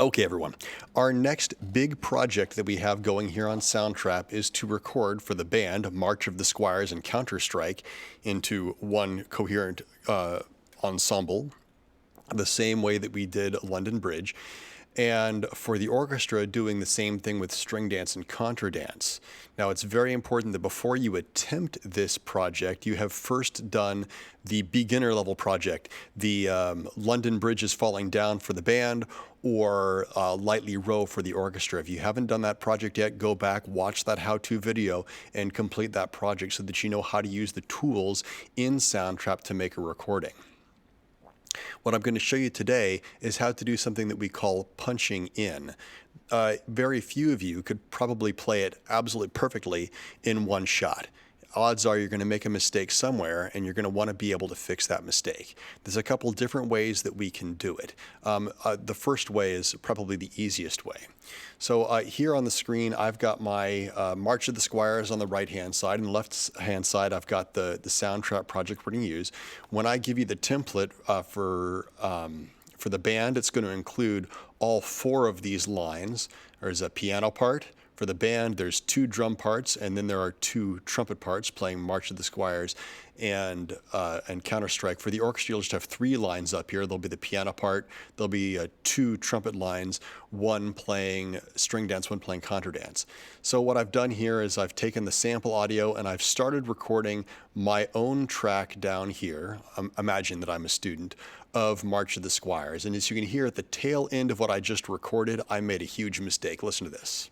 Okay, everyone. Our next big project that we have going here on Soundtrap is to record for the band March of the Squires and Counter-Strike into one coherent ensemble, the same way that we did London Bridge. And for the orchestra, doing the same thing with string dance and contra dance. Now, it's very important that before you attempt this project, you have first done the beginner level project, the London Bridge is Falling Down for the band, or Lightly Row for the orchestra. If you haven't done that project yet, go back, watch that how-to video, and complete that project so that you know how to use the tools in Soundtrap to make a recording. What I'm going to show you today is how to do something that we call punching in. Very few of you could probably play it absolutely perfectly in one shot. Odds are you're going to make a mistake somewhere and you're going to want to be able to fix that mistake. There's a couple different ways that we can do it. The first way is probably the easiest way. So here on the screen, I've got my March of the Squires on the right-hand side, and the left-hand side, I've got the Soundtrap project we're going to use. When I give you the template for the band, it's going to include all 4 of these lines. There's a piano part. For the band, there's 2 drum parts, and then there are 2 trumpet parts playing March of the Squires and Counter-Strike. For the orchestra, you'll just have 3 lines up here. There'll be the piano part, there'll be 2 trumpet lines, 1 playing string dance, 1 playing contra dance. So what I've done here is I've taken the sample audio and I've started recording my own track down here. Imagine that I'm a student of March of the Squires. And as you can hear at the tail end of what I just recorded, I made a huge mistake. Listen to this.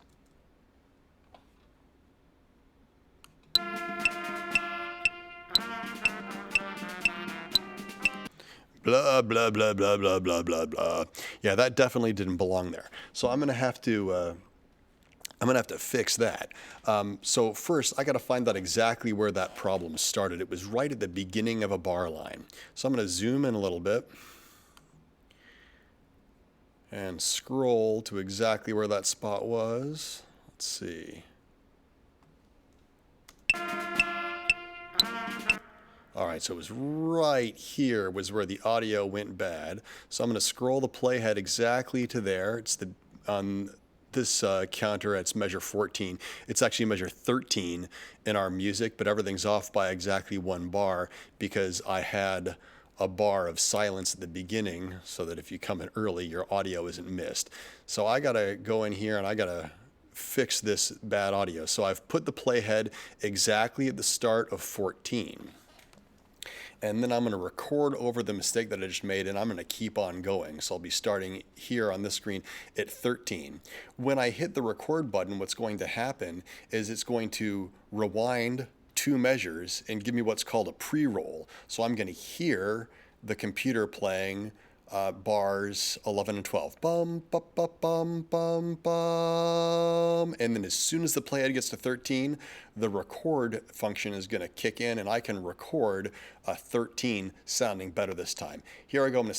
Blah, blah, blah, blah, blah, blah, blah, blah. Yeah, that definitely didn't belong there. So I'm going to have to fix that. So first, I got to find out exactly where that problem started. It was right at the beginning of a bar line. So I'm going to zoom in a little bit and scroll to exactly where that spot was. Let's see. All right, so it was right here was where the audio went bad. So I'm going to scroll the playhead exactly to there. It's on this counter, it's measure 14. It's actually measure 13 in our music, but everything's off by exactly 1 bar because I had a bar of silence at the beginning so that if you come in early, your audio isn't missed. So I got to go in here and I got to fix this bad audio. So I've put the playhead exactly at the start of 14. And then I'm going to record over the mistake that I just made, and I'm going to keep on going. So I'll be starting here on this screen at 13. When I hit the record button, what's going to happen is it's going to rewind 2 measures and give me what's called a pre-roll. So I'm going to hear the computer playing bars 11 and 12. Bum, bum, bum, bum, bum, bum. And then as soon as the playhead gets to 13, the record function is going to kick in and I can record 13 sounding better this time. Here I go. I'm going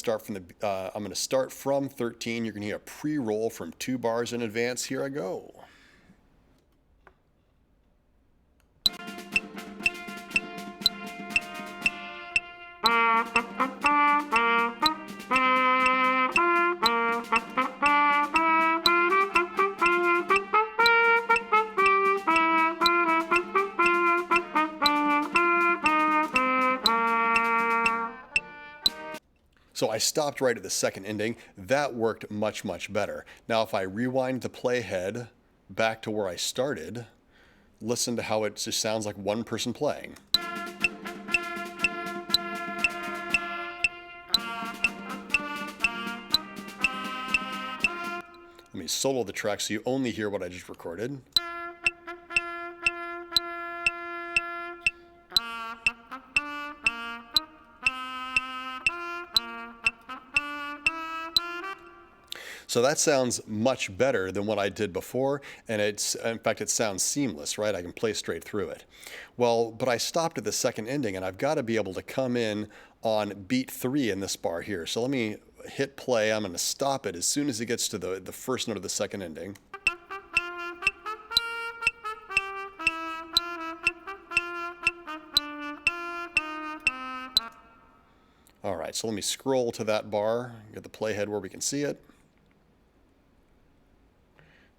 to start from 13. You're going to hear a pre-roll from 2 bars in advance. Here I go. So I stopped right at the second ending. That worked much, much better. Now if I rewind the playhead back to where I started, listen to how it just sounds like one person playing. Let me solo the track so you only hear what I just recorded. So that sounds much better than what I did before, and in fact, it sounds seamless, right? I can play straight through it. Well, but I stopped at the second ending, and I've got to be able to come in on beat 3 in this bar here. So let me hit play. I'm going to stop it as soon as it gets to the first note of the second ending. All right, so let me scroll to that bar, get the playhead where we can see it.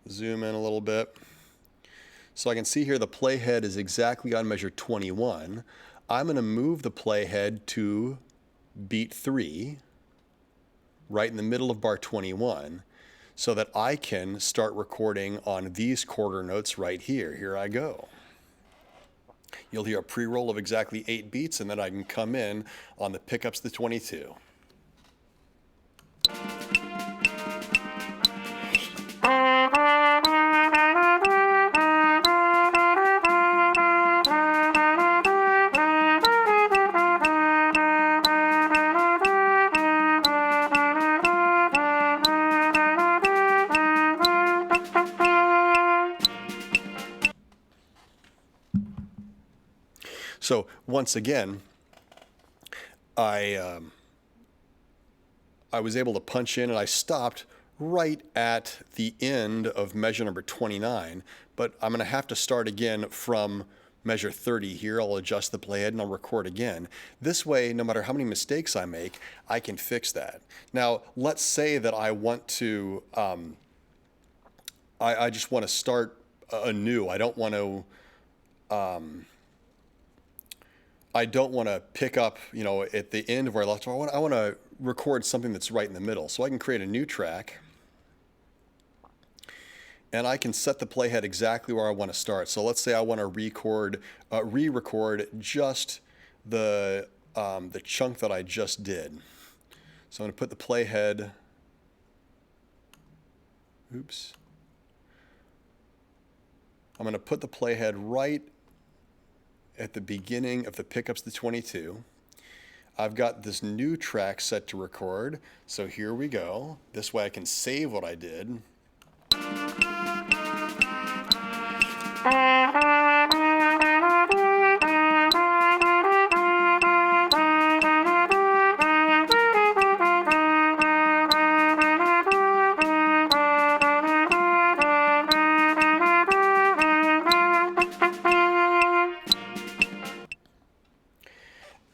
Zoom in a little bit. So I can see here the playhead is exactly on measure 21. I'm going to move the playhead to beat 3, right in the middle of bar 21, so that I can start recording on these quarter notes right here. Here I go. You'll hear a pre-roll of exactly 8 beats, and then I can come in on the pickups to 22. So once again, I was able to punch in, and I stopped right at the end of measure number 29, but I'm going to have to start again from measure 30 here. I'll adjust the playhead and I'll record again. This way, no matter how many mistakes I make, I can fix that. Now, let's say that I want to, I just want to start anew. I don't want to pick up, at the end of where I left off. I want to record something that's right in the middle. So I can create a new track, and I can set the playhead exactly where I want to start. So let's say I want to re-record just the chunk that I just did. So I'm going to put the playhead. Oops. I'm going to put the playhead right at the beginning of the pickups to 22. I've got this new track set to record, so here we go. This way I can save what I did.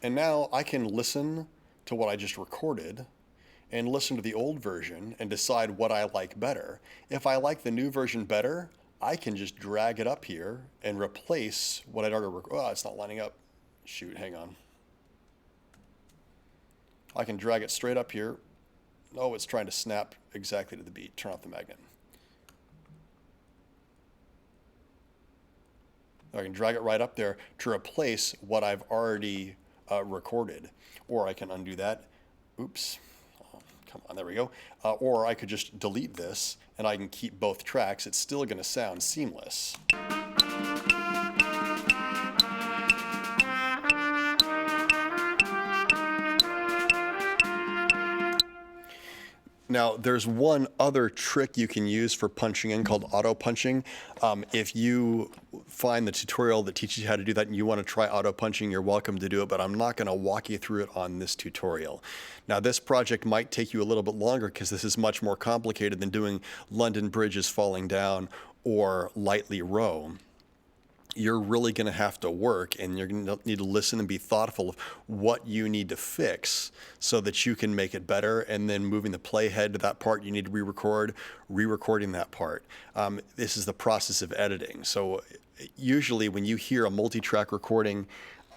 And now I can listen to what I just recorded and listen to the old version and decide what I like better. If I like the new version better, I can just drag it up here and replace what I'd already recorded. Oh, it's not lining up. Shoot, hang on. I can drag it straight up here. Oh, it's trying to snap exactly to the beat. Turn off the magnet. I can drag it right up there to replace what I've already recorded. Or I can undo that. Oops. Oh, come on, there we go. Or I could just delete this and I can keep both tracks. It's still going to sound seamless. Now, there's one other trick you can use for punching in called auto punching. If you find the tutorial that teaches you how to do that and you want to try auto punching, you're welcome to do it, but I'm not going to walk you through it on this tutorial. Now, this project might take you a little bit longer because this is much more complicated than doing London Bridge is Falling Down or Lightly Row. You're really going to have to work, and you're going to need to listen and be thoughtful of what you need to fix so that you can make it better. And then moving the playhead to that part you need to re-recording that part. This is the process of editing. So usually when you hear a multi-track recording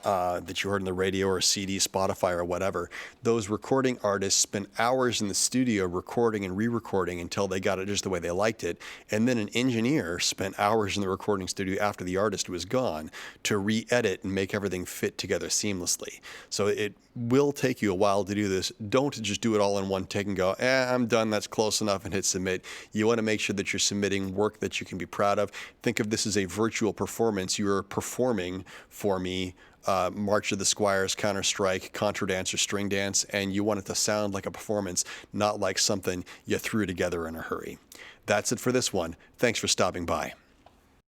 that you heard on the radio or CD, Spotify or whatever, those recording artists spent hours in the studio recording and re-recording until they got it just the way they liked it. And then an engineer spent hours in the recording studio after the artist was gone to re-edit and make everything fit together seamlessly. So it will take you a while to do this. Don't just do it all in one take and go, I'm done, that's close enough, and hit submit. You want to make sure that you're submitting work that you can be proud of. Think of this as a virtual performance. You're performing for me March of the Squires, Counter-Strike, Contra Dance, or String Dance, and you want it to sound like a performance, not like something you threw together in a hurry. That's it for this one. Thanks for stopping by.